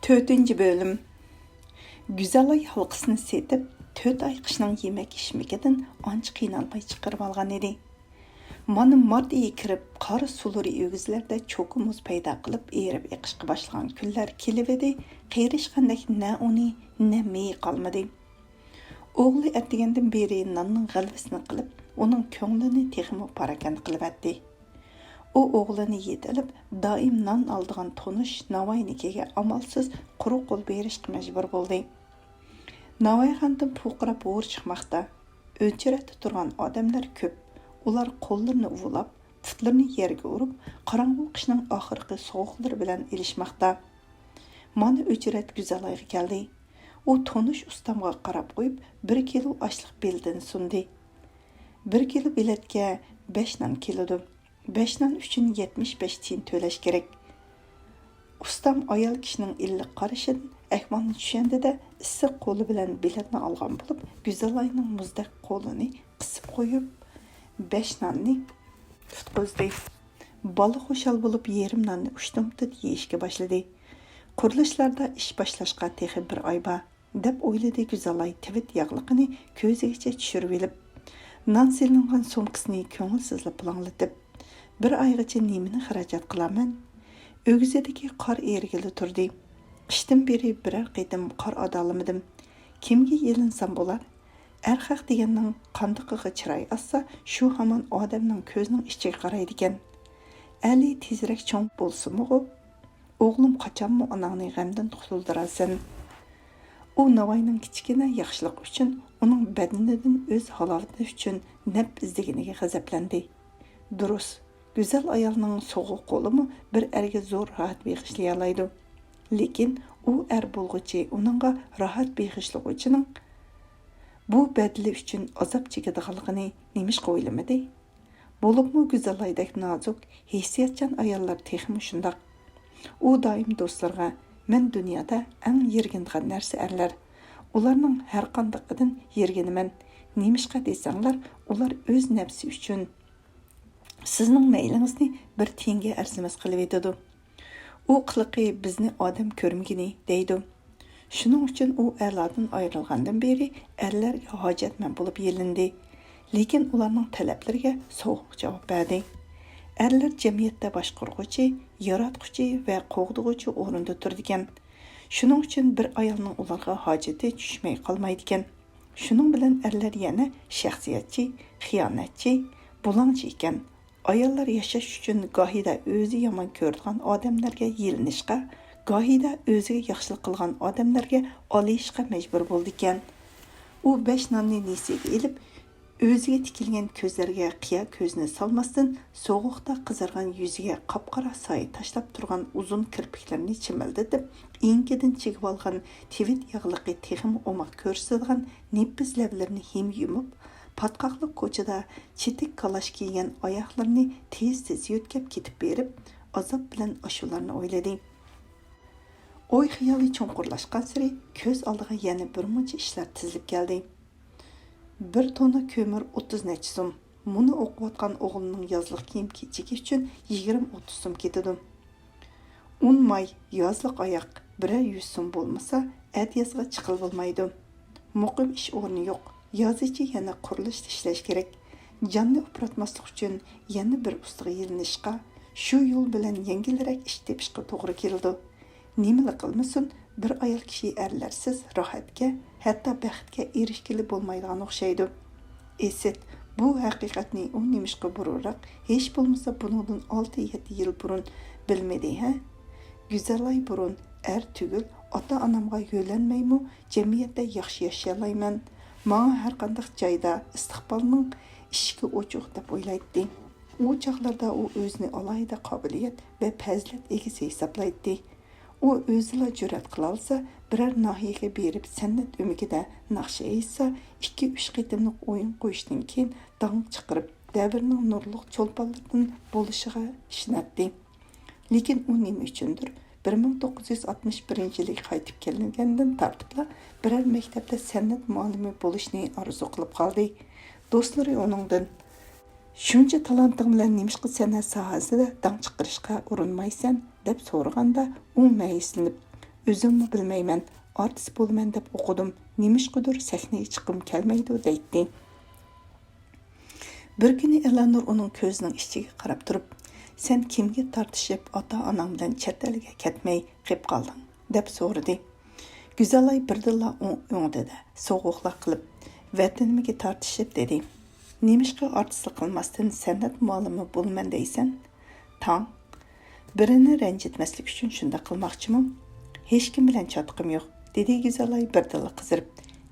4. bölüm. Güzel ay halqısını setip, 4 ay qishning yemek ishmikidan ancha qiynalmay chiqarib olgan edi. Mana mart oyi kirib, qor suvlari o'gizlarda cho'qi muz paydo qilib, erib eqishga boshlagan kunlar kelib edi. Qirishqandek na uni, na meyi qolmadi. O'g'li atdigandan beri nonning g'alvisini qilib, uning ko'nglini texmo parakand qilibdi. O o'g'lini yetilib, doim non oldigan tonish Navoiynikiga amalsiz quruq qo'l berishga majbur bo'ldi. Navoiyxondan po'qirab bo'g'ir chiqmoqda. O'chirada turgan odamlar ko'p. Ular qo'llarini uvlab, putlarini yerga urib, qorong'u qishning oxirgi sovuqlari bilan ilishmoqda. Mana o'chirat Go'zalayga keldi. U tonish ustamga qarab qo'yib, 1 kilo oshliq beldan sundi. 1 kilo biletga 5 non keladi. 5 non uchun 75 tiyin to'lash kerak. Ustam ayol kishining illiq qarashidan ahvolni tushundida issiq qo'li bilan biletni olgan bo'lib, Go'zalayning muzdek qo'lini qisib qo'yib, 5 nonni tutqizdi. Bola xushal bo'lib yarim nonni ushtumtib yeyishga boshladi. Qurilishlarda ish boshlashga texi 1 oy bor, deb o'yladi Go'zalay tivit yog'liqini ko'zigacha tushirib olib. Non silingan so'mkasini ko'ngilsizlab planglatib, 1 oygacha nimani xarajat qilaman? O'gizidagi qor ergili turdi. Qishdan beri biror qitim qor adalamadim. Kimga yelinsam bo'lar? Erxaq deganning qandiqiga chiray assa, shu hamon odamning ko'zining ichiga qaraydi ekan. Ali tezroq cho'ng bo'lsinmi? O'g'lim qachonmi onangni g'amdan qutuldirasan? U Navoiyning kichkina yaxshilik uchun, uning badanidan o'z halolati uchun nab izdiganiga g'azablandi. Durust. Güzel ayolning so'g'u qo'limi bir erga zo'r rahat beg'ishlay oladi. Lekin u er bo'lg'uchi uningga rahat beg'ishlag'uchining bu badli uchun azob chekadiganligini nemish o'ylamadi. Bo'libmi Go'zalaydek nozik, hissiyatchan ayollar texmi shundoq. U doim do'stlarga men dunyoda eng yergindigan narsa erlar. Ularning har qandaqidan yerginiman. Nemishqa desanglar, ular o'z nafsi uchun sizning maylingizni bir tiyinga arzimas qilib etadi. U qiliqi bizni odam ko'rmagini deydi. Shuning uchun u erlardan ayrilgandan beri erlarga hojatman bo'lib yelindi. Lekin ularning talablariga sovuq javob berdi. Erlar jamiyatda boshqaruvchi, yaratquchi va qo'g'dug'uchi o'rinda turdi ekan. Shuning uchun bir ayolning ularga hojati tushmay qolmaydi ekan. Shuning bilan erlar yana shaxsiyatchi, xiyonatchi, bulongchi ekan. Ayollar yashash uchun gohida o'zi yomon ko'rgan odamlarga yelinishga, gohida o'ziga yaxshilik qilgan odamlarga olishga majbur bo'ldi ekan. U 5 nonni nesiga ilib, o'ziga tikilgan ko'zlarga qiya ko'zni solmasdan, sovuqda qizargan yuziga qop-qora soy tashlab turgan uzun kirpiklarini chimildatib, inkidan chigib olgan tivit yog'liqi texim o'maq ko'rsatgan nepiz lablarini him yumib, patqaqliq ko'chada chetik kalash kiygan oyoqlarini tez-tez yo'tkab ketib berib, azob bilan ashularni o'yladi. O'y xiyoli cho'nqurlashgan sari ko'z oldiga yana bir muncha ishlar tizilib keldi. 1 tonna ko'mir 30 necha so'm. Buni o'qiyotgan o'g'lining yozliq kiyim kechigi uchun 20-30 so'm ketadi. 10 may yozliq oyoq 100 so'm bo'lmasa, adyazga chiqil bo'lmaydi. Muqim ish o'rni yo'q. Yozichi yana qurilishda ishlash kerak. Jonni upratmaslik uchun yana bir ustiga yelinishga, shu yo'l bilan yengilroq ish tepishga to'g'ri keldi. Nima qilmasin, bir ayol kishi erlarsiz rohatga, hatto baxtga erishgili bo'lmaydigan o'xshaydi. Esit, bu haqiqatni u nimishqa burunroq, hech bo'lmasa bundan 6-7 yil burun bilmadi, ha? Go'zalay burun er tugul ota-onamga yo'lanmaymi, jamiyatda yaxshi yashayolmayman. Manga har qanday joyda istiqbolning ishki ochiq deb o'ylaydi. U chaqlarda u o'zini alohida qobiliyat va fazilat egasi hisoblaydi. U o'zila jur'at qila olsa, biror nahiyaga berib san'at umikida naqsha esa 2-3 qitimliq o'yin qo'yishdan keyin dong chiqarib, davrning nurliq cho'lponlaridan bo'lishiga ishonadi. Lekin u nima uchundir 1961-yilga qaytib kelgandan tortibla biror maktabda san'at muallimi bo'lishni orzu qilib qoldi. Do'stlari uningdan shuncha talanting bilan nimishqa san'at sohasida dong chiqarishga urinmaysan deb so'raganda, u mayislanib Өзіммі білмеймін, артист болмен деп оқыдым, немішқыдыр сәхнеге шыққым келмейді дейді. Bir күні Эланур оның көзінің ішіге қарап тұрып, «Сен кімге тартышып, ата-анаң білән чет елге кетмей қеп қалдың?» деп сорды. Güzelay birдilla o'ngdidi, so'g'uqlar qilib, «Vatanimga tartishib» dedi. «Nemishqa artistlik qilmasdan san'at muallimi bo'lman deysan?» «Tang, birini ranjitmaslik uchun shunda qilmoqchimi? Hech kim bilan chatqim yo'q», dedi Güzelay birдilla qizirib.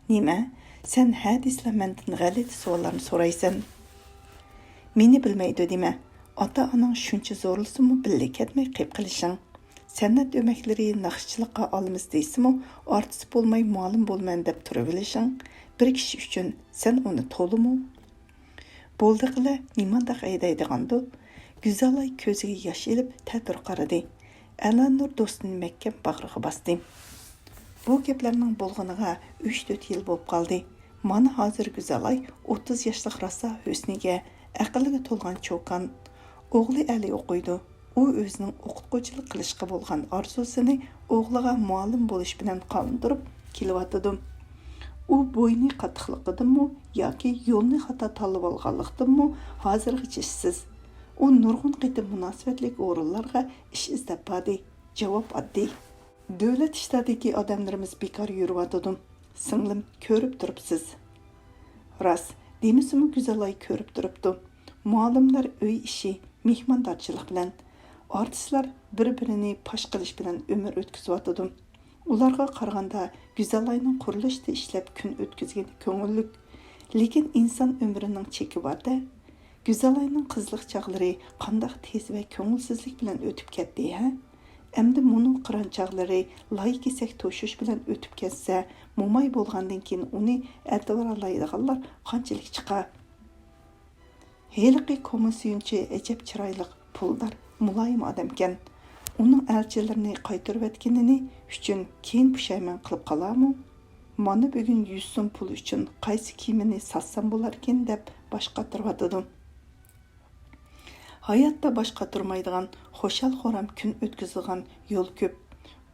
«Nima? Sen hadislar mendan g'alati savollarni so'raysan?» «Meni bilmaydi dema. Ota-onang shuncha zo'rlsimi birga ketmay qilib qilishing. San'at o'maklari naqshchilikqa olamiz deysimi, artist bo'lmay muallim bo'lman deb turaverishing, bir kishi uchun sen uni to'limi?» «Bo'ldi qila, nimandaq aydaydigandu?» Güzelay ko'ziga yosh ilib ta'tir qaradi. Эланур do'stini mahkam bag'riga bosdi. Bu gaplarning bo'lganiga 3-4 yil bo'lib qoldi. Mana hozir Güzelay 30 yoshlik rosa husniga, aqliga to'lgan cho'kan. O'g'li Ali o'qiydi. U o'zining o'qituvchilik qilishga bo'lgan orzusini o'g'liga muallim bo'lish bilan qondirib kelyotdi. U bo'yni qattiqligidanmi yoki yo'lni xato tanlab olganligidanmi hozirgacha ishsiz. U nurg'un qitim munosabatlik o'rinlarga ish izlab bordi. Javob oddiy. Davlat ishlaridagi odamlarimiz bekor yuribdi. Singlim, ko'rib turibsiz. Rost, demisimi Güzelay ko'rib turibdi. Muallimlar uy ishi, mehmondorchilik bilan, artistlar bir-birini pash qilish bilan umr o'tkazayotdi. Ularga qaraganda Güzelayning qurilishda ishlab kun o'tkazgan ko'ngillik, lekin inson umrining cheki bor-da. Güzelayning qizlik chaqlari qanday tez va ko'ngilsizlik bilan o'tib ketdi, ha? Endi muning qiron chaqlari loy-kesak to'shish bilan o'tib ketsa, mo'may bo'lgandan keyin uni e'tiborlaydiganlar qanchalik chiqar? Heliqi komissiyonchi ajab chiroyli puldar, muloyim odamkan. Uning elchilarini qaytarib etganini uchun keyin pushaymon qilib qolarmi? Mana bugun 100 so'm pul uchun qaysi kiyimini satsam bo'larkin deb boshqa turibdi. Hayotda boshqa turmaydigan, xo'shal-xo'ram kun o'tkazilgan yo'l ko'p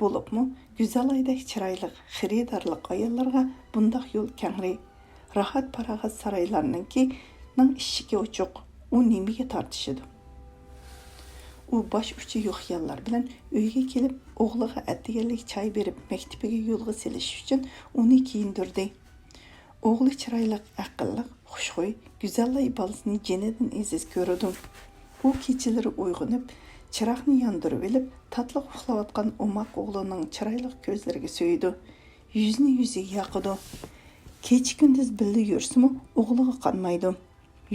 bo'libmi? Güzelaydek chiroyli, xaridorlik ayollarga bundoq yo'l kengri. Rahat parag'at saroylarninki ishiki ochiq. U nimaga tortishidi? U bosh uchi yo'q xiyollar bilan uyga kelib, o'g'liga atdiganlik choy berib, maktabiga yo'lga selish uchun uni kiyindirdi. O'g'li chiroyli, aqlli, xushxo'y, Güzelay bolasini jenidan aziz ko'rdi. U kechalari uyg'onib, chiroqni yondirib olib, tatliq uxlayotgan o'moq o'g'lining chiroyli ko'zlariga so'ydi. Yuzini yuziga yoqdi. Kecha kunduz birga yursimi, o'g'liga qanmaydi.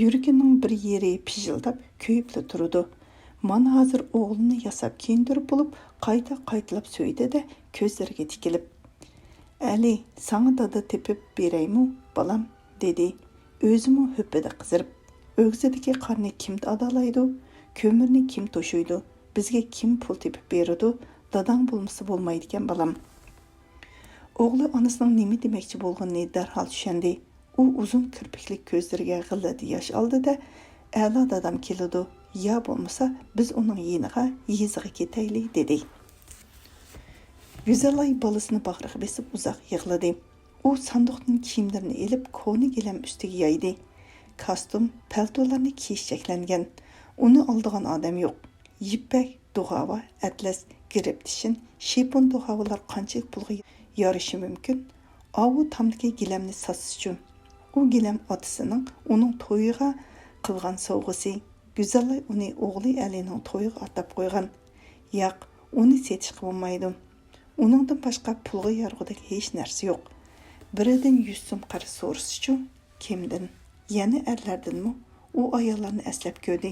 Yuragining bir yeri pijildab, kuyibli turdi. Mana hozir o'g'lini yasab kiyindirib bo'lib, qayta-qaytilab so'ydi-da, ko'zlariga tikilib. «Ali, sana dada tepib beraymi, balam?» dedi. O'zimi höppida qizirib. O'g'zidagi qarni kim adalaydi? Ko'mirni kim to'shuydi? Bizga kim pul tepib beradi? Dadang bo'lmasa bo'lmaydi ekan, balam. O'g'li onasining nima demoqchi bo'lganini darhol tushundi. U uzun kirpikli ko'zlariga g'illati yosh oldi-da, «A'lo dadam keladi. Ya bo'lmasa biz uning yeniga, yeziga ketaylik» dedi. Güzelay bolasini bag'riga besib uzoq yig'ladi. U sandiqdan kiyimlarini elib, ko'ni gilam ustiga yoydi. Kostyum, paltolarni kiyish cheklangan. Uni oldigan odam yo'q. Yippak, duxova, atlas, giribtishin, shipon duxovalar qanchalik pulga yorishi mumkin? Avu tamdagi gilamni sotish uchun. U gilam otasining uning to'yiga qilgan sovg'asi. Güzelay uni o'g'li Alining to'yiga atab qo'ygan. Yo'q, uni setishga bo'lmaydi. Uningdan boshqa pulga yorug'idek hech narsa yo'q. Biridan 100 so'm qarz so'rash uchun kimdan? Yana erlardanmi? U ayollarni aslab ko'rdi.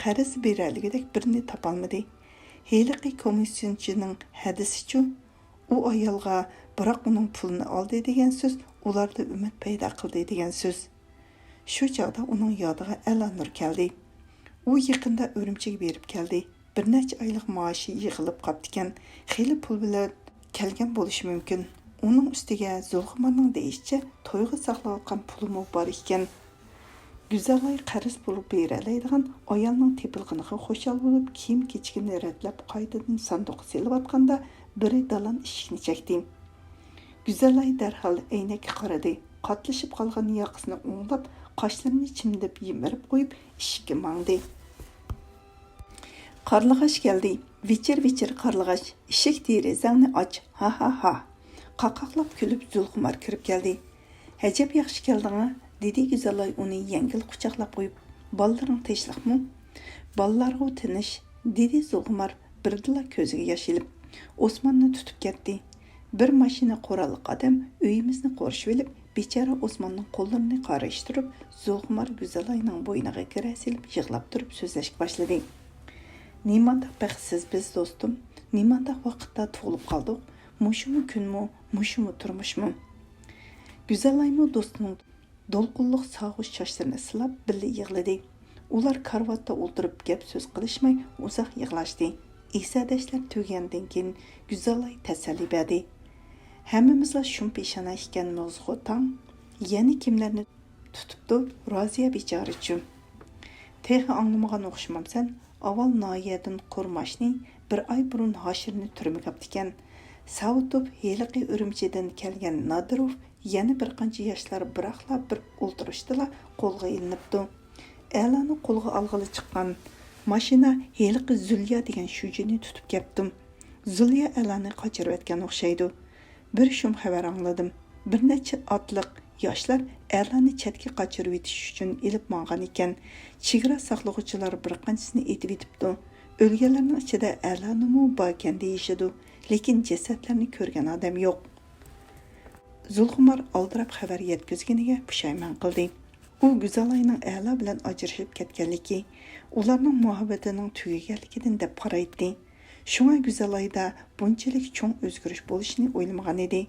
Qarz berarligidek birini topolmadi. Heliqi komissiyonchining hadisicha u ayolga biroq uning pulini oldi degan so'z ularda umid paydo qildi degan so'z. Shu chog'da uning yodiga Эланур keldi. U yaqinda Urumchiga berib keldi. Bir necha oylik maoshi yig'ilib qoptikan, xeyli pul bilan kelgan bo'lishi mumkin. Uning ustiga Zulxumarning deyishicha to'yga saqlayotgan pulimi bor ekan. Güzelay qarz bo'lib beraladigan ayolning tepilganiga xo'shal bo'lib, kiyim-kechigini ratlab qaytadan sanduqqa selib atganda biri dalan eshikni chekdi. Güzelay darhol aynakka qaradi. Qatlashib qolgan yoqasini o'nglab, qoshlarini chimdib yimirib qo'yib, eshikka mangdi. Qarlig'ash keldi. Vichir qarlig'ash. Eshik derazangni och. Ha ha ha. Qaqaqlab kulib Zulxumar kirib keldi. Hajab yaxshi keldingmi? Dedi Güzelay uni yengil quchoqlab qo'yib. Ballaring tinchlikmi? Ballarga tinish, dedi Zulxumar birdila ko'ziga yosh ilib. Osmonni tutib ketdi. Bir mashina quralliq odam uyimizni qorishib olib, bechora Osmonning qo'llarini qarashtirib, Zulxumar Güzelayning bo'yniga kira silib yig'lab turib so'zlashga boshladi. Nimanda baxtsiz biz do'stim, nimanda vaqtda tug'ilib qoldik, mushumu kunmi, mushumu turmushmi? Güzelaymi do'stining dolqunliq sog'ish sochlarini silab birga yig'ladi. Ular karvatda o'tirib gap so'z qilishmay uzoq yig'lashdi. Esadashlar tugandan keyin Güzelay tasalli berdi. Hammamizlar shum peshona ekanmiz xo'tan. Yana kimlarni tutibdi? Roziya bechorachim. Texi anglamagan o'xshamamsan. Avval noyadan qo'rmashning bir oy burun Hoshirni turmaga aptikan. Savutib heliqi Urumchidan kelgan Nadirov yana bir qancha yoshlar biraqlab bir o'ltirishdilar, qo'lga ilinibdi. A'lani qo'lga olg'ili chiqqan mashina heliqi Zulya degan shujini tutib ketdim. Zulya A'lani qochirib etgan o'xshaydi. Bir shum xabar angladim. Bir necha otliq yoshlar A'lani chetga qochirib etish uchun ilib mang'an ekan. Chegara saqlovchilar bir qanchisini etib etibdi. O'lganlarning ichida A'lanimi bor ekan deyishadi, lekin jasadlarni ko'rgan odam yo'q. Zulxumar aldirab xabar yetkazganiga pushaymon qildi. U Güzelayning A'la bilan ajrashib ketganligi, ularning muhabbatining tugaganligidan deb qaraydi. Shunga Güzelayda bunchalik cho'ng o'zgarish bo'lishini o'ylamagan edi.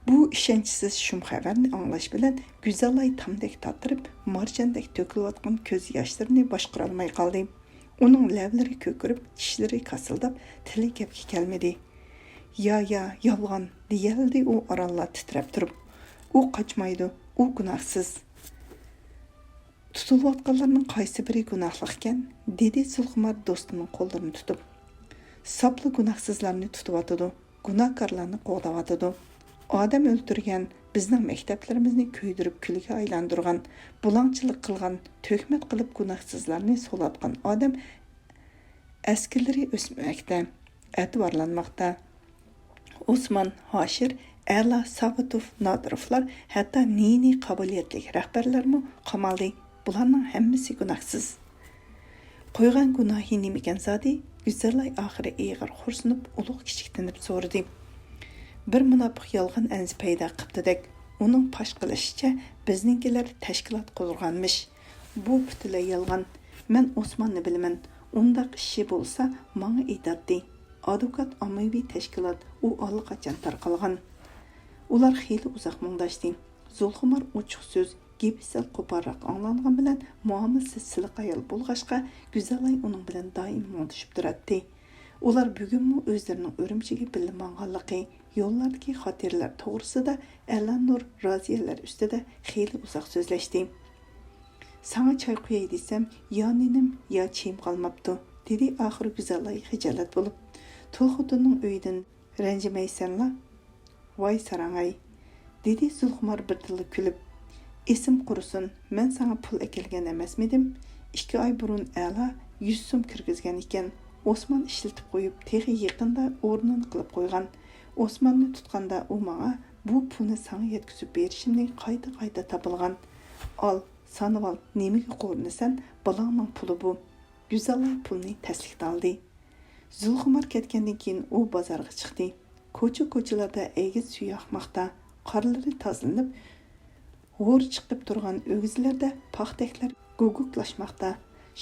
Bu ishonchsiz shum xabarni anglash bilan Güzelay tamdek tatirib, marjandek to'kilayotgan ko'z yoshlarini boshqara olmay qoldi. Uning lavlari ko'kirib, tishlari kasildab, tili gapga kelmadi. Ya, yolg'on, deyaldi u oralla titrab turib. U qochmaydi, u gunohsiz. Tutilayotganlarning qaysi biri gunohliq ekan? Dedi Zulxumar do'stining qo'llarini tutib. Saplı gunohsizlarni tutyotidi, gunohkorlarni qo'g'dayotidi. Odam o'ldirgan, bizning maktablarimizni kuydirib kulga aylantirgan, bulangchilik qilgan, to'kmat qilib gunohsizlarni so'latgan odam askarlari o'smoqda, e'tiborlanmoqda. Osmon, Hoshir, A'la, Savutov, Nodirovlar, hatto nini qobiliyatli rahbarlarmi qamaldi. Bularning hammasi gunohsiz. Qo'ygan gunohi nima ekan zodi? Güzelay oxiri ig'ir xursinib, ulug' kichiktinib so'radi. Bir munofiq yolg'on anzi paydo qilibdi-dek. Uning pash qilishicha bizninkilar tashkilot qurganmish. Bu butunlay yolg'on. Men Osmonni bilaman. Undaq ishi bo'lsa, menga aytadi. Advokat ommaviy tashkilot u allaqachon tarqalgan. Ular xeyli uzoq mundashdi. Zulxumar ochiq so'z, gepsel qo'parroq anglangan bilan muomilasiz siliq ayol bo'lg'ashqa Güzelay uning bilan doim mundashib turadi. Ular bugunmi o'zlarining Urumchiga bilmanganligi, yo'llardagi xotirlar to'g'risida Alanur roziyalar ustida xeyli uzoq so'zlashdi. Sana choy qo'yay desam, yo nenim, yo chim qolmabdi, dedi oxiri Güzelay xijolat bo'lib. Tulxutunning uyidan ranjimaysanlar? Voy sarangay, dedi Zulxumar birdilla kulib. Esim qurusin, men sana pul ekilgan emasmidim? 2 oy burun A'la 100 so'm kirgizgan ekan. Osmon ishlatib qo'yib, texi yaqinda o'rnini qilib qo'ygan. Osmonni tutganda u menga bu pulni sana yetkazib berishimning qayta topilgan. Al, sanib ol, nemaga qo'rnasan? Balangning puli bu. Güzelay pulni tasliq oldi. Zulxumar ketgandan keyin u bozorga chiqdi. Ko'chalarda egiz suv yoqmoqda, qorlari tozalanib, g'o'r chiqib turgan o'gizlarda paxtaklar guguklashmoqda.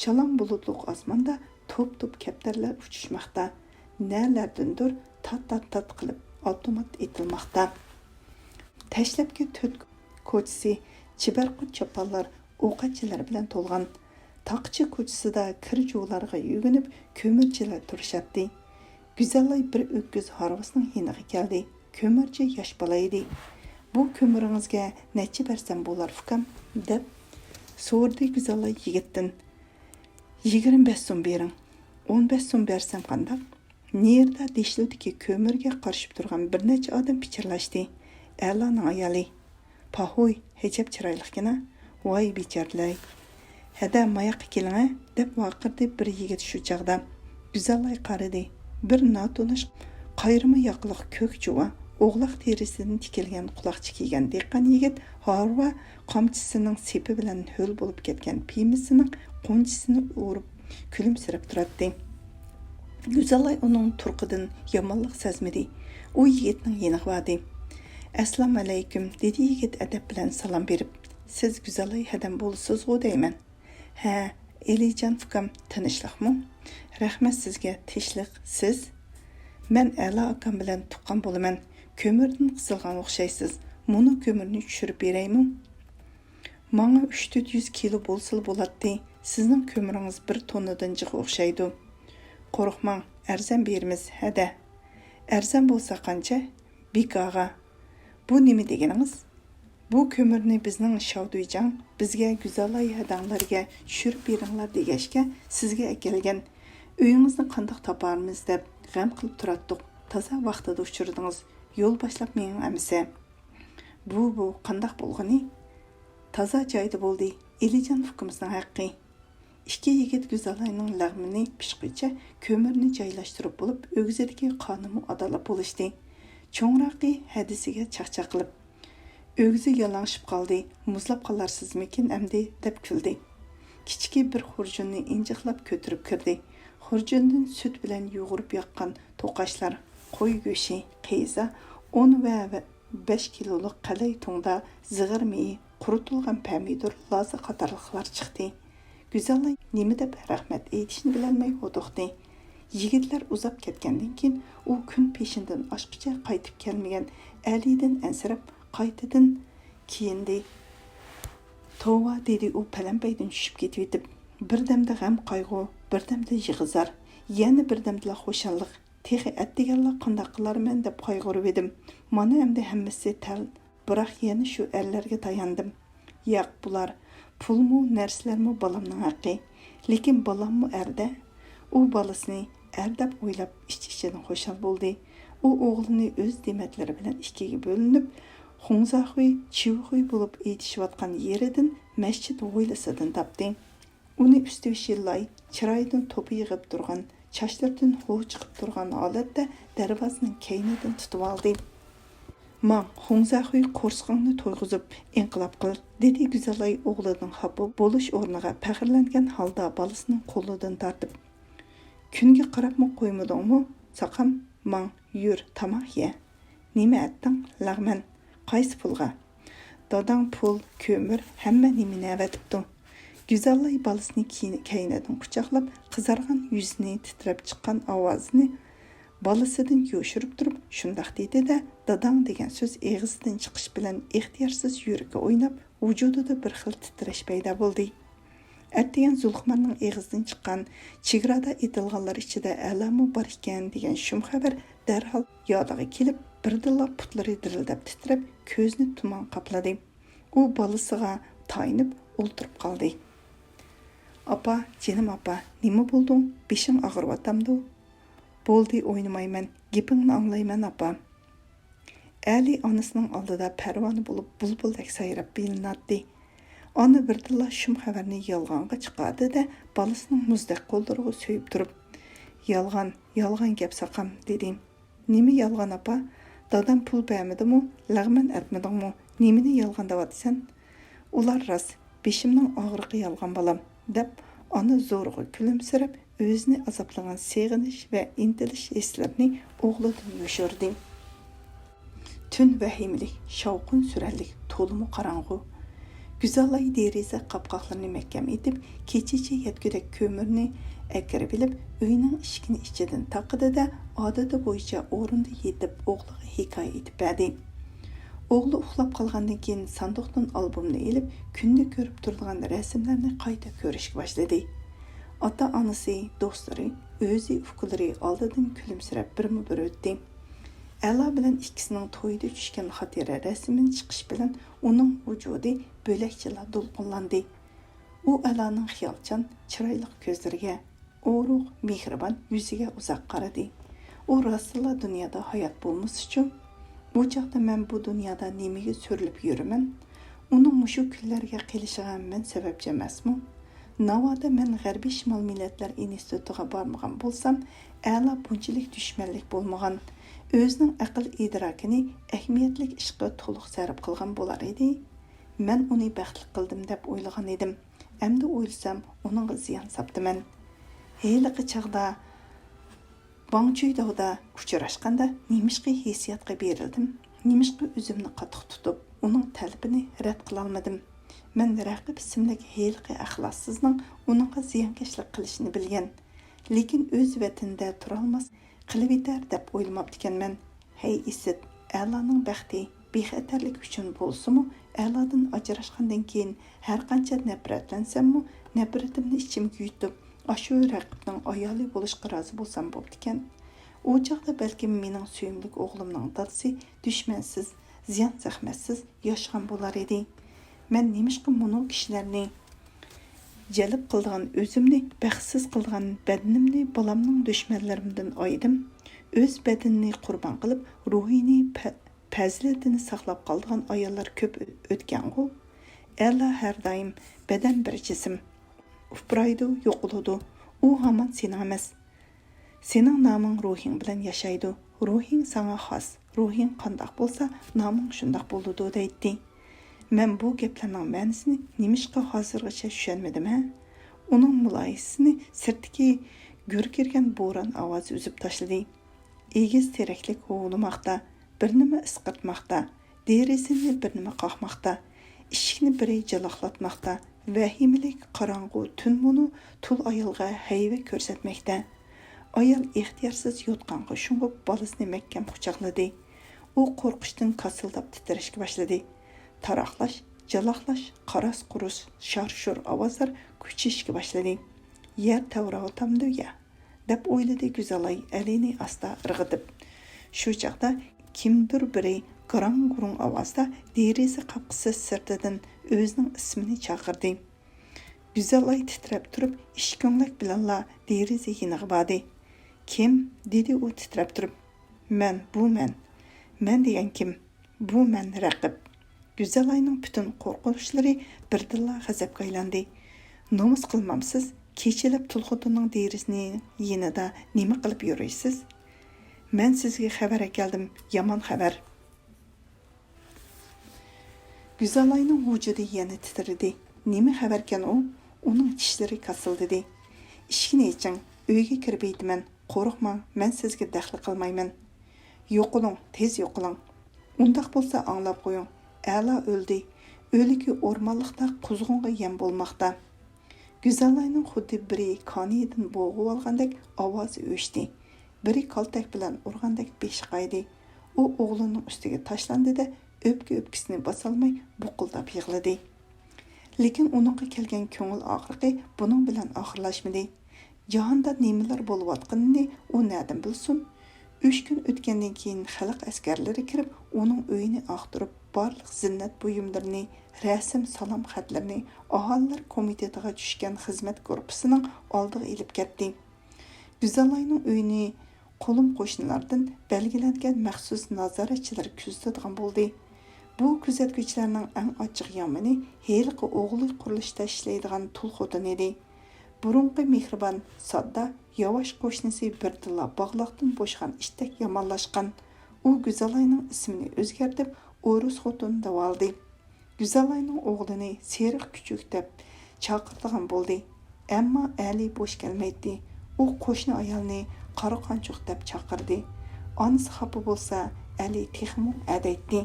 Shalom bulutliq osmonda top kaptarlar uchishmoqda. Nelardandir tat qilib avtomat etilmoqda. Tashlabki to'rt ko'chasi chibarqut choponlar o'qachilar bilan to'lgan. Taqchi ko'chisida kirjo'larga yugunib ko'mirchilar turishadi. Güzelay bir o'kkiz harvasning yeniga keldi. Ko'mirchi yosh bola edi. Bu ko'miringizga necha bersam bo'lar ukam deb so'rdi Güzelay yigitdan. 25 so'm bering. 15 so'm bersam qanday? Nerda deshludagi ko'mirga qarshib turgan bir necha odam pichirlashdi. A'loning ayoli. Pahoy, hijab chiroyliqgina. Voy bechorlay. Hada mayoqqa keling, deb vaqirdi bir yigit shu chaqda. Go'zallay qaradi. Bir natonish qayrimi yoqliq ko'k juva, o'g'loq terisidan tikilgan quloqchi kiygan deqqan yigit harva qamchisining sepi bilan ho'l bo'lib ketgan piyimisining qo'nchisini o'rib kulimsirab turadi. Go'zallay uning turqidan yomonlik sezmadi. U yigitning yeniga vadi. Assalomu alaykum, dedi yigit adab bilan salom berib. Siz Go'zallay hadam bo'lsiz-ku deyman. Ha, Elijon ukam, tinchlikmi? Rahmat sizga, tinchlik. Siz? Men A'lo akam bilan tuqqan bo'laman. Ko'mirdan qisilgan o'xshaysiz. Muni ko'mirni tushirib beraymi? Manga 300 kilo bo'lsa bo'ladi. Sizning ko'miringiz 1 tonnadan jiq o'xshaydi. Qo'rqmang, arzon beramiz, hada. Arzon bo'lsa qancha? Bekaga. Bu nima deganingiz? Bu ko'mirni bizning Shavduyjon bizga Go'zallay hadanglarga tushirib beringlar degashga sizga kelgan. Uyingizni qandoq toparmiz deb g'am qilib turatdik. Toza vaqtida uchirdingiz. Yo'l boshlab mening amisa. Bu qandoq bo'lgani? Toza joyda bo'ldi. Elijon hukumimizning haqqi. Ikki yigit Go'zallayning lag'mini pishqicha ko'mirni joylashtirib bo'lib, o'g'zidagi qonimi adalab bo'lishdi. Cho'ngraqi hadisiga chaqchaq qilib, o'g'zi yalang'ishib qoldi. Muzlab qolarsizmikin amdi deb kuldi. Kichki bir xurjunni injiqlab ko'tirib kirdi. Xurjundan süt bilan yo'g'irib yoqqan to'qashlar, qo'y go'shi, qiza, 10 va 5 kiloluk qalay tongda zig'ir meyi, qurutilgan pomidor, loza qatorliqlar chiqdi. Go'zallay nima deb rahmat aytishni bilolmay o'doqdi. Yigitlar uzab ketgandan keyin u kun peshindan oshqicha qaytib kelmagan Alidan ansirab qaytadan kiyindi. Tova dedi u palambaydan tushib ketib. Birdamda g'am qayg'u, birdamda yig'izar, yana birdamda xo'shallik. Texi atdiganlar qanday qilarman deb qayg'urib edim. Mana endi hammasi tal, biroq yana shu erlarga tayandim. Yo'q, bular pulmu, narsalarmi balamning haqqi. Lekin balammi erda? U balasini erdab o'ylab ich-ichidan xo'shal bo'ldi. U o'g'lini o'z demetlari bilan ikkiga bo'linib, Xungzaxuy, Chivuxuy bo'lib aytishayotgan yeridan masjid o'ylasidan topdi. Uni üstü-vişillay, chiroyidan to'pi yig'ib turgan, chashlardan huv chiqib turgan holatda darvozaning keynidan tutib oldi. "Man, Xungzaxuy qo'rsqongni to'yg'izib, inqilob qil", dedi Go'zallay o'g'lining xafa bo'lish o'rniga faxrlangan holda bolasining qo'lidan tortib. "Kunga qarabmi qo'ymadingmi? Saqam, man, yur, tamoq ye. Nima etding, lag'man? Qaysi pulga?" "Dadang pul, ko'mir, hamma nimani avatibdi." Go'zallay bolasini keynidan quchoqlab, qizargan yuzini titrab chiqqan ovozini bolasidan yo'shirib turib, shundoq dedi-da, dadang degan so'z eg'zidan chiqish bilan ixtiyorsiz yuragi o'ynab, vujudida bir xil titrash paydo bo'ldi. Ertagan Zulxumarning eg'zidan chiqqan, chegarada etilganlar ichida alamu bor ekan degan shum xabar darhol yodiga kelib, birdilla putlari dirildab titrab, ko'zni tuman qopladi. U bolasiga tayinib o'ltirib qoldi. "Apa, jenim apa, nima bo'lding? Beshing og'riyotamdi?" "Bo'ldi, o'ynamayman, gapingni anglayman, apa." Ali onasining oldida parvona bo'lib bulbuldek sayrab bilinadi. Ona birdilla shum xabarni yolg'onga chiqardi-da, bolasining muzdaq qo'llariga so'yib turib, "Yolg'on gap saqam", dedi. "Nima yolg'on, apa? Dadam pul bermadimi? Lag'man atmadingmi? Nimani yolg'on deyapsan?" "Ular rost, beshimning og'riqi yolg'on bolam", deb ona zo'rg'a kulimsirab, o'zini azoblagan seg'inish va intilish hislarini o'g'lidan yo'shirdi. Tun vahimlik, shavqin suralik, to'limi qorong'u. Go'zallay deriza qapqoqlarini mahkam etib, kechicha yetgudek ko'mirni akirib bilib, uyning eshigini ichidan taqidi-da, odati bo'yicha o'rinda yetib o'g'liga hikoya etib berdi. O'g'li uxlab qolgandan keyin sanduqdan albomni elib, kunda ko'rib turgan rasmlarni qayta ko'rishga boshladi. Ota-onasi, do'stlari, o'zi ukulari oldidan kulimsirab birma-bir o'tdi. A'lo bilan ikkisining to'yda tushgan xotira rasmini chiqish bilan uning vujudi bo'lakchila to'lqinlandi. U A'loning xiyolchan, chiroyli ko'zlariga, o'ruq, mehribon yuziga uzoq qaradi. u rostla dunyoda hayot bo'lmasichu, bu chaqda men bu dunyoda nimaga so'rilib yuraman? Uning mushu kunlarga kelishiga men sababchi emasmi? Navoda men G'arbiy Shimol Millatlar institutiga bormagan bo'lsam, a'lo bunchalik dushmanlik bo'lmagan, o'zining aql idrokini ahamiyatli ishga to'liq sarf qilgan bo'lar edi. Men uni baxtli qildim deb o'ylagan edim. Endi o'ylsam, uning ziyon saptiman. Heyliqi chaqda Bangchuydovda uchrashganda nimishqi hissiyatga berildim. Nimishqi o'zimni qattiq tutib, uning talabini rad qila olmadim. Men raqib ismli heyliqi axloqsizning uningga ziyonkashlik qilishini bilgan. Lekin o'z vatanida tura olmas, qilib yetar deb o'ylamabdi ekanman. Hey Isit, A'loning baxti bexatarlik uchun bo'lsa-mu, A'lodan ajrashgandan keyin har qancha nafratlansammi, nafratimni ichimga yutib, ashu raqibning ayoli bo'lishga rozi bo'lsam bo'pti ekan. U chaqda balkim mening suyimli o'g'limning dadasi dushmansiz, ziyon zahmatsiz yashagan bo'lar edi. Men nimishqa mono kishilarni jalb qilgan o'zimni baxtsiz qilgan badanimni bolamning dushmanlarimdan oydim. O'z badanini qurbon qilib, ruhini fazilatini saqlab qolgan ayollar ko'p o'tgan-ku. Ella har doim badan bir jism. Upraydi, yo'qoladi. U hamon sening emas. Sening noming ruhing bilan yashaydi. Ruhing sana xos. Ruhing qandoq bo'lsa, noming shundoq bo'ladi deydi. Men bu gaplarning ma'nosini nimishqa hozirgacha tushunmadim ha. Uning muloyisini sirtdagi gurkirgan bo'ron ovozi uzib tashladi. Egiz teraklik o'g'ilmoqda, bir nima isqirtmoqda, derizini bir nima qoqmoqda, eshikni biri jaloqlatmoqda, vahimalik qorong'u tun muni tul ayolga hayva ko'rsatmoqda. Ayol ixtiyorsiz yotqanga shung'ib bolasini mahkam quchoqladi. U qo'rqishdan kasildab titrashga boshladi. Taraqlash, jaloqlash, qaras qurus, shar-shur ovozlar kuchishga boshladi. Yer tavraotamdi ya, deb o'yladi Go'zalay Alini asta irg'itib. Shu chaqda kimdir biri qarang-gurung ovozda deriza qapqisi sirtidan o'zining ismini chaqirdi. Go'zalay titrab turib, ishko'nglik bilanla deriza yiniga bordi. Kim? Dedi u titrab turib. Men, bu men. Men degan kim? Bu men raqib. Go'zalayning butun qo'rqishlari birdilla g'azabga aylandi. Nomus qilmamsiz, kechilib Tulxudining derisini yinida nima qilib yuraysiz? Men sizga xabar keldim, yomon xabar. Go'zalayning vujudi yana titradi. Nima xabarkan u? Uning tishlari kasildidi. Ishkini iching, uyga kirib aytman. Qo'rqmang, men sizga daxl qilmayman. Yo'qiling, tez yo'qiling. Undaq bo'lsa anglab qo'ying. A'lo o'ldi. O'ligi o'rmonliqda quzg'unga yem bo'lmoqda. Go'zalayning xuddi biri qonidan bo'g'ib olgandek ovozi o'chdi. Biri kaltak bilan urgandek beshi qaydi. U o'g'lining ustiga tashlandi-da, o'pka-o'pkisini bosolmay buqildab yig'ladi. Lekin uningga kelgan ko'ngil og'riqi buning bilan oxirlashmadi. Jahonda nimalar bo'layotganini u nerdan bilsin? 3 kun o'tgandan keyin xalq askarlari kirib, uning uyini aqtirib, barliq zinnat buyumlarini, rasm salom xatlarini aholilar komitetiga tushgan xizmat korpusining oldiga ilib ketdi. Go'zalayning uyini qo'lim qo'shnilardan belgilangan maxsus nazoratchilar kuzatadigan bo'ldi. Bu kuzatuvchilarning eng ochiq yomoni heliqi o'g'li qurilishda ishlaydigan Tulxutin edi. Burunqi mehribon, sodda, yavaş qo'shnisi birdilla bog'liqdan bo'shgan ishdak yomonlashgan. U Go'zalayning ismini o'zgartib, O'rus xotin deb oldi. Go'zalayning o'g'lini seriq kuchuk deb chaqirdigan bo'ldi. Ammo Ali bo'sh kelmaydi. U qo'shni ayolni qora qanchuq deb chaqirdi. Onasi xafa bo'lsa, Ali texmu adaytdi.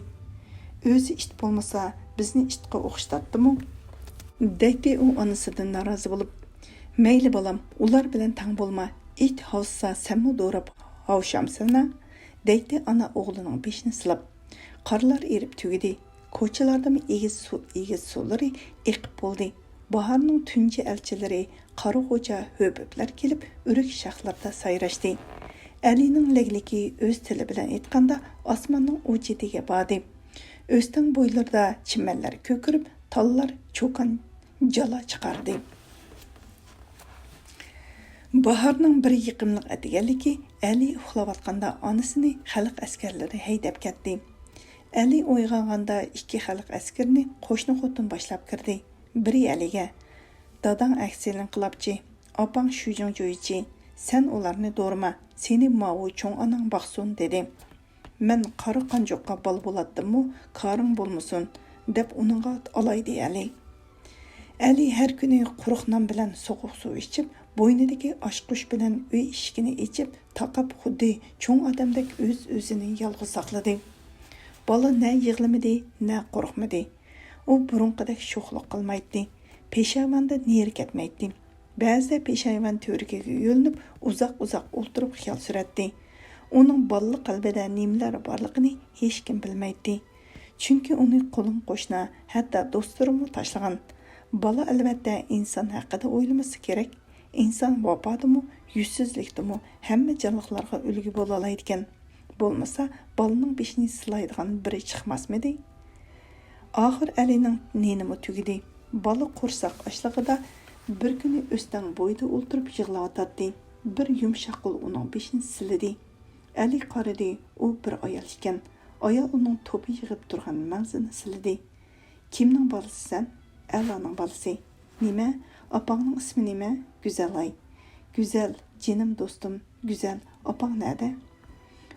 O'zi ish bo'lmasa, bizni ishga o'xshatdimi? Deydi u onasidan norozi bo'lib. Mayli bolam, ular bilan tang bo'lma. It havsa senmi do'rab havshamsana? Deydi ana o'g'lining beshini silab. Qarlar erib tugidi. Ko'chalardami egiz suvlari eqib bo'ldi. Baharning tunji elchilari qari xo'ja höbüblar kelib, o'rik shaxlarda sayrashdi. Alining legligi o'z tili bilan aytganda osmonning o'chitiga bordi. O'stin bo'ylarida chimanlar ko'kirib, tallar cho'kan jala chiqardi. Baharning bir yiqimliq atiganligi Ali uxlayotganda onasini xalq askarlari haydab ketdi. Ali uyg'onganda ikki xalq askarni qo'shni xotin boshlab kirdi. Biri Aliga: "Dadang aksilin qilabchi, opang shujing joyichi, sen ularni do'rma, seni mavu cho'ng onang baqsin" dedi. "Men qari qanjoqqa bol bo'ladimmi, qaring bo'lmasin" deb uningga olaydi Ali. Ali har kuni quruq non bilan so'quq suv ichib, bo'ynidagi oshqush bilan uy eshigini ichib, taqab xuddi cho'ng odamdek o'z-o'zini yolg'iz saqladi. Bola ne yig'lamadi, ne qo'rqmadi. U burunqidek sho'xliq qilmaydi. Peshayvonda neri ketmaydi. Ba'zida peshayvon to'rigiga yo'linib, uzoq-uzoq o'ltirib xiyol suratdi. Uning bolli qalbida nimalar borligini hech kim bilmaydi. Chunki uni qo'lin qo'shna, hatto do'stlarimni tashlagan. Bola albatta inson haqida o'ylaması kerak. İnson vafodimi, yuzsizlikdimi hamma jonliqlarga ulgu bo'la oladi ekan. Bo'lmasa, bolaning beshini silaydigan biri chiqmasmidi? Oxir Alining nenimi tugidi. Bola qo'rsoq ochlig'ida bir kuni o'stan bo'yida o'ltirib yig'layotdi. Bir yumshoq qo'l uning beshini siladi. Ali qaradi, u bir ayol ekan. Ayol uning to'pi yig'ib turgan mag'zini siladi. "Kimning bolasi sen?" "Alaning bolasi." "Nima? Opangning ismi nima?" "Güzelay." "Güzel, jinim do'stim, Güzel. Opang nerede?"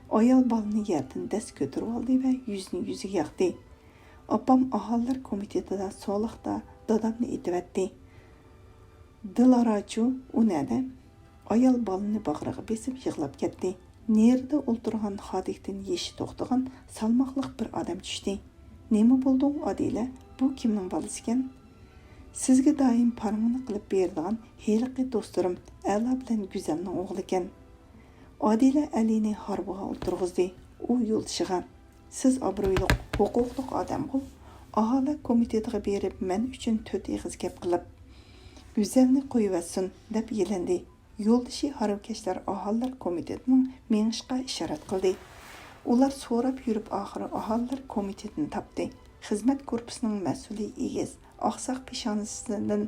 Ayol balını yerden dest götürüp aldı ve yüzünü yüzüge yaktı. "Opam ahaliler komitetida so'liqda dadamni etivetti." "Dilarachu, u nerede?" Ayol balını bag'riga besib yig'lab ketdi. Nerede o'ltirgan xodikdan yeshi to'xtagan salmoqliq bir odam tushdi. "Nima bo'ldi, Adila? Bu kimning bolasi ekan?" "Sizga doim parmoni qilib beradigan heliqi do'stlarim Ala bilan Güzelning o'g'li ekan." Adila Alini harbiga o'ltirg'izdi. U yo'ldishiga: "Siz obro'li, huquqli odam bo'l. Aholi komitetiga berib, men uchun 4 ig'iz gap qilib, Güzelni qo'yvatsin" deb yelindi. Yo'ldishi harbkashlar aholilar komitetining mengishga ishorat qildi. Ular so'rab yurib oxiri aholilar komitetini topdi. Xizmat korpusining mas'uli egiz, oqsoq peshonasidan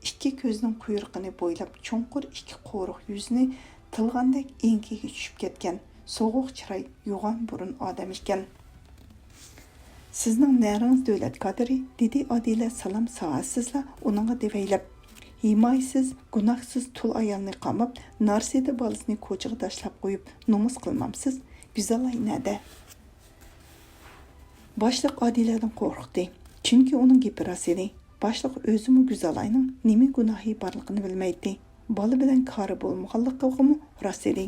ikki ko'zning quyruqini bo'ylab cho'nqur ikki qo'riq yuzini tilgandek enkiga tushib ketgan, so'g'uq chiroy, yo'g'on burun odam ekan. "Sizning naringiz davlat kadri?" dedi Adila salom soatsizla uningga devaylab. "Himoyasiz, gunohsiz tul ayolni qamab, narsida bolasini ko'chaga tashlab qo'yib, nomus qilmamsiz? Güzelay nerede?" Boshliq Adiladan qo'rqdi. Chunki uning gapi rost edi. Boshliq o'zimi Güzelayning nima gunohi borligini bilmaydi. Bola bilan kori bo'lmaganligimi rost edi.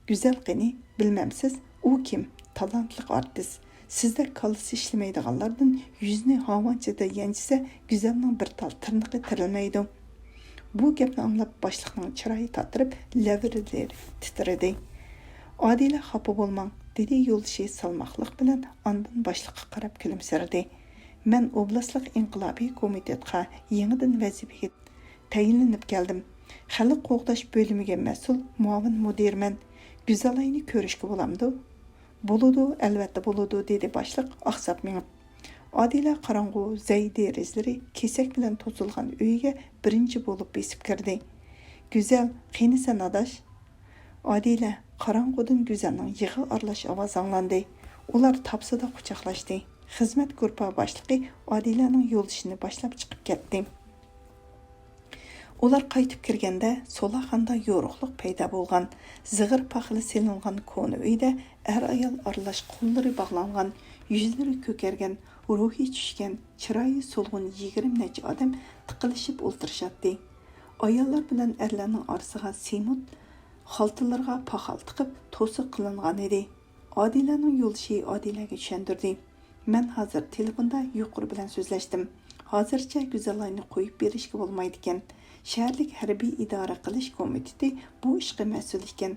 "Güzel qani, bilmamsiz? U kim? Talantli artist. Sizda kallasi ishlamaydiganlardan yuzini havonchada yanchisa, Güzelning bir tal tirnoqi tirilmaydi." Bu gapni anglab boshliqning chiroyi tatirib, lavrilar titradi. "Adila xafa bo'lmang", dedi yo'ldishi salmoqliq bilan ondan boshliqqa qarab kulimsiradi. "Men oblastlik inqilobiy komitetga yangidan vazifaga tayinlanib keldim. Xalq qo'g'dash bo'limiga mas'ul muavin mudirman. Güzelayni ko'rishga bo'lamdi?" "Bo'ladi, albatta bo'ladi", dedi boshliq oqsab mengib. Adila qorong'u zaydi rezlari kesak bilan to'silgan uyga birinchi bo'lib besib kirdi. "Güzel, qani sen adash?" Adila qorong'udan Güzelning yig'i aralash ovozi anglandi. Ular tapsida quchoqlashdi. Xizmat guruhi boshlig'i Adilaning yo'lishini boshlab chiqib ketdi. Ular qaytib kirganda solaxonda yo'ruqliq paydo bo'lgan. Zig'ir paxili selingan koni uyda ayol aralash qo'llari bog'langan, yuzlari ko'kargan, ruhi tushgan, chiroyi so'lg'in 20 necha odam tiqilishib o'ltirishatdi. Ayollar bilan erlarning orasiga simut xaltalarga paxal tiqib to'siq qilingan edi. Adilaning yo'lishi Adilaga tushundirdi. "Men hozir telefonda yuqori bilan so'zlashdim. Hozircha Güzelayni qo'yib berishga bo'lmaydi ekan. Shaharlik harbiy idora qilish komiteti bu ishga mas'ul ekan.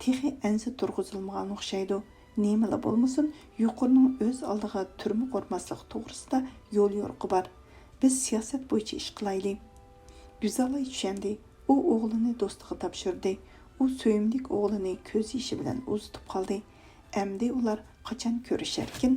Texi anzi turg'izilmagan o'xshaydi. Nemala bo'lmasin, yuqorining o'z oldiga turma qurmaslik to'g'risida yo'l yo'riqi bor. Biz siyosat bo'yicha ish qilaylik." Güzelay tushundi. U o'g'lini do'stiga topshirdi. U so'yimlik o'g'lini ko'z yoshi bilan uzitib qoldi. Endi ular qachon ko'risharkin?